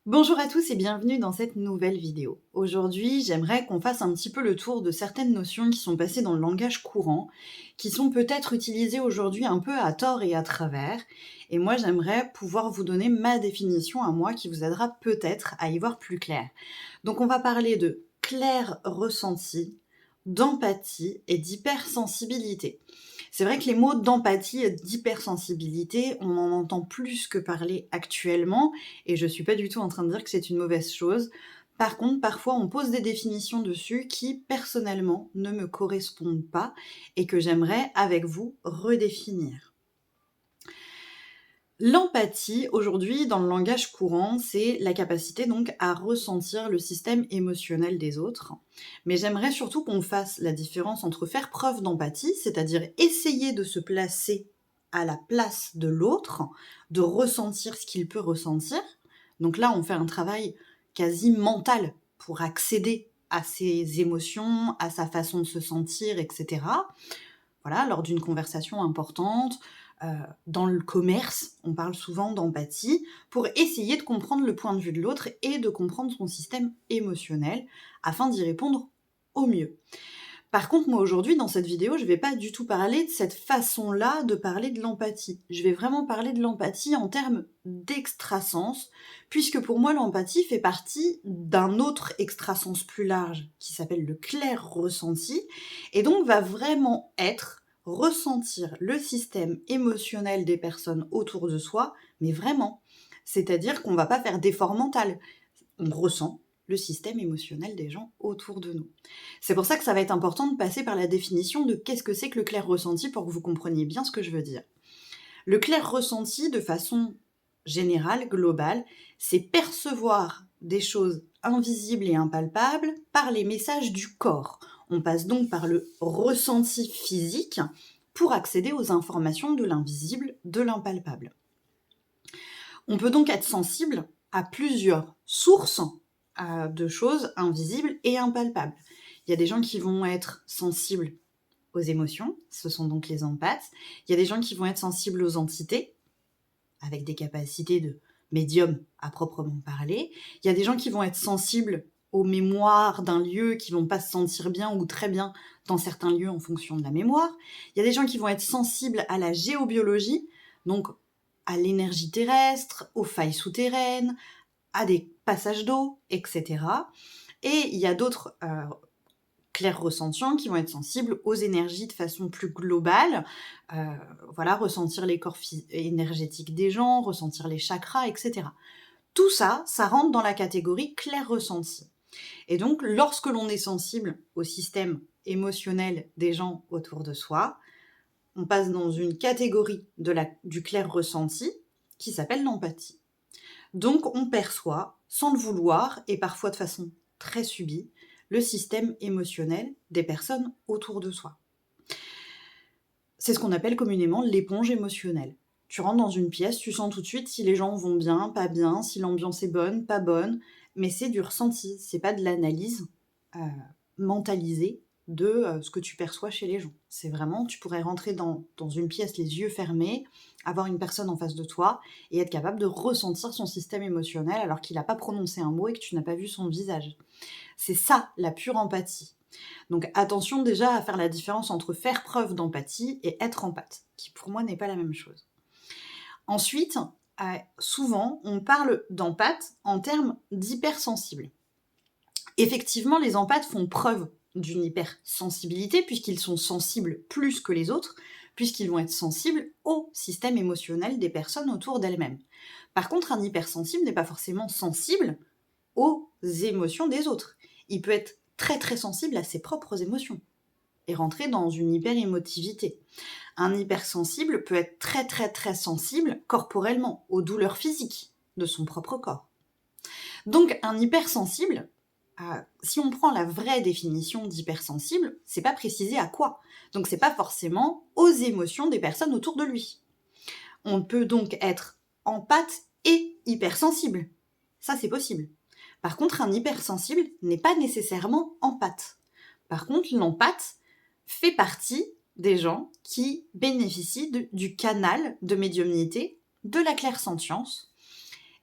Bonjour à tous et bienvenue dans cette nouvelle vidéo. Aujourd'hui, j'aimerais qu'on fasse un petit peu le tour de certaines notions qui sont passées dans le langage courant, qui sont peut-être utilisées aujourd'hui un peu à tort et à travers. Et moi, j'aimerais pouvoir vous donner ma définition à moi qui vous aidera peut-être à y voir plus clair. Donc, on va parler de clair ressenti, d'empathie et d'hypersensibilité. C'est vrai que les mots d'empathie et d'hypersensibilité, on en entend plus que parler actuellement, et je suis pas du tout en train de dire que c'est une mauvaise chose. Par contre, parfois, on pose des définitions dessus qui, personnellement, ne me correspondent pas et que j'aimerais, avec vous, redéfinir. L'empathie, aujourd'hui, dans le langage courant, c'est la capacité donc à ressentir le système émotionnel des autres. Mais j'aimerais surtout qu'on fasse la différence entre faire preuve d'empathie, c'est-à-dire essayer de se placer à la place de l'autre, de ressentir ce qu'il peut ressentir. Donc là, on fait un travail quasi mental pour accéder à ses émotions, à sa façon de se sentir, etc. Voilà, lors d'une conversation importante, dans le commerce, on parle souvent d'empathie pour essayer de comprendre le point de vue de l'autre et de comprendre son système émotionnel afin d'y répondre au mieux. Par contre, moi aujourd'hui, dans cette vidéo, je ne vais pas du tout parler de cette façon-là de parler de l'empathie. Je vais vraiment parler de l'empathie en termes d'extrasens, puisque pour moi, l'empathie fait partie d'un autre extrasens plus large qui s'appelle le clair ressenti, et donc va vraiment être ressentir le système émotionnel des personnes autour de soi, mais vraiment. C'est-à-dire qu'on ne va pas faire d'effort mental. On ressent le système émotionnel des gens autour de nous. C'est pour ça que ça va être important de passer par la définition de qu'est-ce que c'est que le clair ressenti pour que vous compreniez bien ce que je veux dire. Le clair ressenti, de façon générale, globale, c'est percevoir des choses invisibles et impalpables par les messages du corps. On passe donc par le ressenti physique pour accéder aux informations de l'invisible, de l'impalpable. On peut donc être sensible à plusieurs sources de choses invisibles et impalpables. Il y a des gens qui vont être sensibles aux émotions, ce sont donc les empathes. Il y a des gens qui vont être sensibles aux entités, avec des capacités de médium à proprement parler. Il y a des gens qui vont être sensibles aux mémoires d'un lieu, qui vont pas se sentir bien ou très bien dans certains lieux en fonction de la mémoire. Il y a des gens qui vont être sensibles à la géobiologie, donc à l'énergie terrestre, aux failles souterraines, à des passages d'eau, etc. Et il y a d'autres clairs ressentients qui vont être sensibles aux énergies de façon plus globale, voilà, ressentir les corps énergétiques des gens, ressentir les chakras, etc. Tout ça, ça rentre dans la catégorie clair ressenti. Et donc, lorsque l'on est sensible au système émotionnel des gens autour de soi, on passe dans une catégorie du clair ressenti qui s'appelle l'empathie. Donc, on perçoit, sans le vouloir, et parfois de façon très subie, le système émotionnel des personnes autour de soi. C'est ce qu'on appelle communément l'éponge émotionnelle. Tu rentres dans une pièce, tu sens tout de suite si les gens vont bien, pas bien, si l'ambiance est bonne, pas bonne, mais c'est du ressenti, c'est pas de l'analyse mentalisée de ce que tu perçois chez les gens. C'est vraiment, tu pourrais rentrer dans une pièce les yeux fermés, avoir une personne en face de toi et être capable de ressentir son système émotionnel alors qu'il n'a pas prononcé un mot et que tu n'as pas vu son visage. C'est ça, la pure empathie. Donc attention déjà à faire la différence entre faire preuve d'empathie et être empathe, qui pour moi n'est pas la même chose. Ensuite, souvent, on parle d'empathe en termes d'hypersensible. Effectivement, les empathes font preuve d'une hypersensibilité puisqu'ils sont sensibles plus que les autres, puisqu'ils vont être sensibles au système émotionnel des personnes autour d'elles-mêmes. Par contre, un hypersensible n'est pas forcément sensible aux émotions des autres. Il peut être très très sensible à ses propres émotions et rentrer dans une hyper-émotivité. Un hypersensible peut être très très très sensible corporellement aux douleurs physiques de son propre corps. Donc un hypersensible, si on prend la vraie définition d'hypersensible, c'est pas précisé à quoi. Donc c'est pas forcément aux émotions des personnes autour de lui. On peut donc être empathe et hypersensible. Ça c'est possible. Par contre, un hypersensible n'est pas nécessairement empathe. Par contre, l'empathe fait partie des gens qui bénéficient du canal de médiumnité de la clairsentience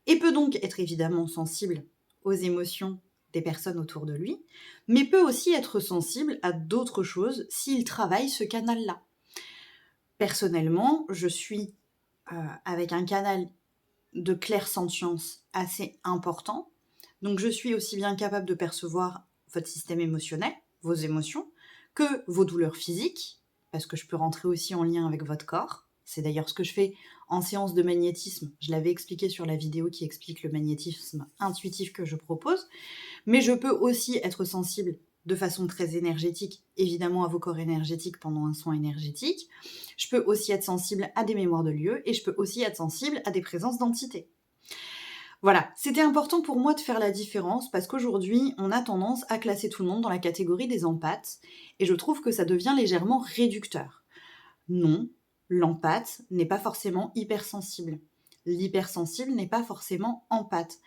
et peut donc être évidemment sensible aux émotions des personnes autour de lui, mais peut aussi être sensible à d'autres choses s'il travaille ce canal-là. Personnellement, je suis avec un canal de clairsentience assez important, donc je suis aussi bien capable de percevoir votre système émotionnel, vos émotions, que vos douleurs physiques, parce que je peux rentrer aussi en lien avec votre corps. C'est d'ailleurs ce que je fais en séance de magnétisme. Je l'avais expliqué sur la vidéo qui explique le magnétisme intuitif que je propose. Mais je peux aussi être sensible de façon très énergétique, évidemment à vos corps énergétiques pendant un soin énergétique. Je peux aussi être sensible à des mémoires de lieux et je peux aussi être sensible à des présences d'entités. Voilà, c'était important pour moi de faire la différence parce qu'aujourd'hui, on a tendance à classer tout le monde dans la catégorie des empathes et je trouve que ça devient légèrement réducteur. Non, l'empathe n'est pas forcément hypersensible. L'hypersensible n'est pas forcément empathe.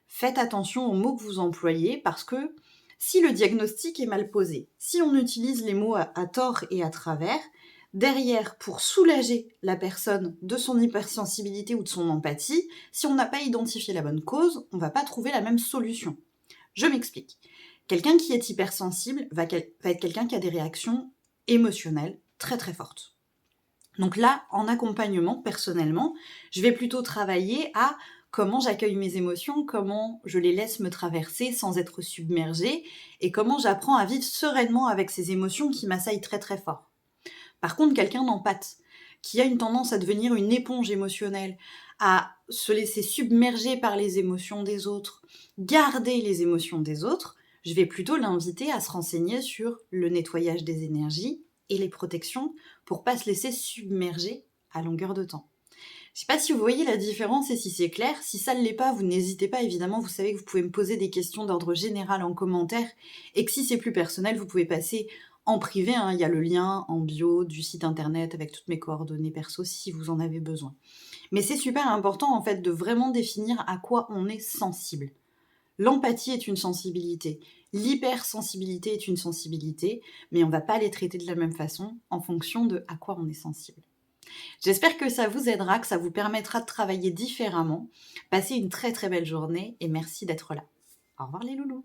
Faites attention aux mots que vous employez parce que si le diagnostic est mal posé, si on utilise les mots à tort et à travers, derrière, pour soulager la personne de son hypersensibilité ou de son empathie, si on n'a pas identifié la bonne cause, on ne va pas trouver la même solution. Je m'explique. Quelqu'un qui est hypersensible va être quelqu'un qui a des réactions émotionnelles très très fortes. Donc là, en accompagnement, personnellement, je vais plutôt travailler à comment j'accueille mes émotions, comment je les laisse me traverser sans être submergée, et comment j'apprends à vivre sereinement avec ces émotions qui m'assaillent très très fort. Par contre, quelqu'un d'empathe, qui a une tendance à devenir une éponge émotionnelle, à se laisser submerger par les émotions des autres, garder les émotions des autres, je vais plutôt l'inviter à se renseigner sur le nettoyage des énergies et les protections pour pas se laisser submerger à longueur de temps. Je sais pas si vous voyez la différence et si c'est clair. Si ça ne l'est pas, vous n'hésitez pas, évidemment, vous savez que vous pouvez me poser des questions d'ordre général en commentaire et que si c'est plus personnel, vous pouvez passer en privé, hein. Il y a le lien en bio du site internet avec toutes mes coordonnées perso si vous en avez besoin. Mais c'est super important en fait de vraiment définir à quoi on est sensible. L'empathie est une sensibilité, l'hypersensibilité est une sensibilité, mais on ne va pas les traiter de la même façon en fonction de à quoi on est sensible. J'espère que ça vous aidera, que ça vous permettra de travailler différemment. Passez une très très belle journée et merci d'être là. Au revoir les loulous.